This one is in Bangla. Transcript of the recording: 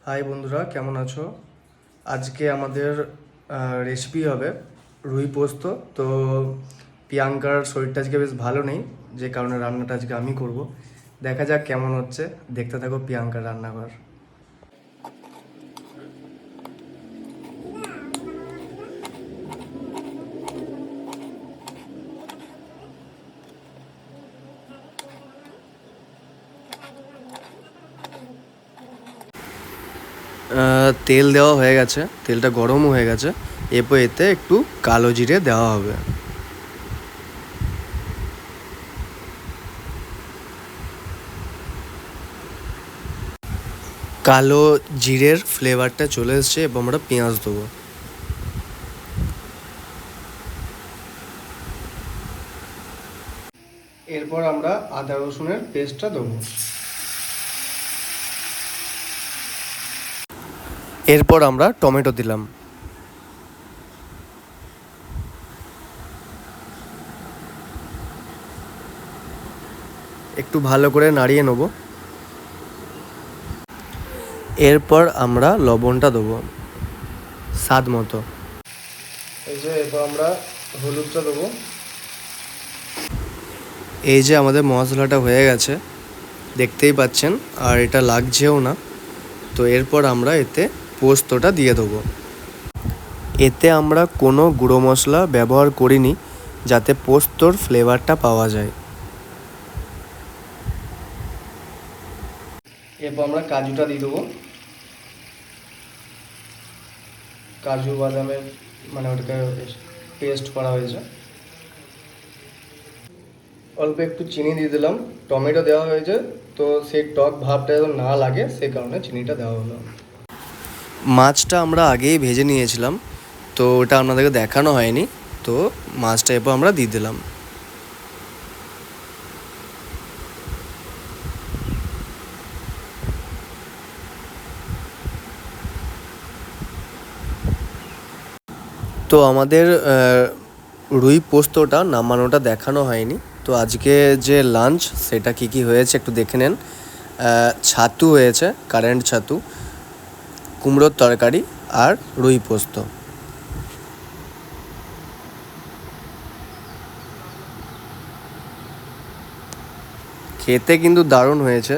হাই বন্ধুরা, কেমন আছো? আজকে আমাদের রেসিপি হবে রুই পোস্ত। তো প্রিয়াঙ্কার শরীরটা আজকে বেশ ভালো নেই, যে কারণে রান্নাটা আজকে আমি করব। দেখা যাক কেমন হচ্ছে, দেখতে থাকো প্রিয়াঙ্কার রান্নাঘর। তেল দেওয়া হয়ে গেছে, তেলটা গরমও হয়ে গেছে। এরপর এতে একটু কালো জিরে দেওয়া হবে। কালো জিরের ফ্লেভারটা চলে এসছে এবং আমরা পেঁয়াজ দেবো। এরপর আমরা আদা রসুনের পেস্টটা দেবো। এরপর আমরা টমেটো দিলাম। একটু ভালো করে নাড়িয়ে নেব। এরপর আমরা লবণটা দেবো স্বাদ মতো। এই যে এরপর আমরা হলুদটা দেবো। এই যে আমাদের মশলাটা হয়ে গেছে, দেখতেই পাচ্ছেন, আর এটা লাগছেও না। তো এরপর আমরা এতে পোস্তটা দিয়ে দেবো। এতে আমরা কোনো গুঁড়ো মশলা ব্যবহার করিনি, যাতে পোস্তর ফ্লেভারটা পাওয়া যায়। এরপর আমরা কাজুটা দিয়ে দেবো। কাজু বাদামের ওটাকে পেস্ট করা হয়েছে। অল্প একটু চিনি দিয়ে দিলাম। টমেটো দেওয়া হয়েছে, তো সেই টক ভাবটা যেন না লাগে, সেই কারণে চিনিটা দেওয়া হলো। মাছটা আমরা আগেই ভেজে নিয়েছিলাম, তো ওটা আপনাদেরকে দেখানো হয়নি। তো মাছটা এরপর আমরা দিয়ে দিলাম। তো আমাদের রুই পোস্তটা নামানোটা দেখানো হয়নি। তো আজকে যে লাঞ্চ, সেটা কি কি হয়েছে একটু দেখে নেন। ছাতু হয়েছে, কারেন্ট ছাতু, কুমড়োর তরকারি আর রুই পোস্ত। খেতে কিন্তু দারুণ হয়েছে।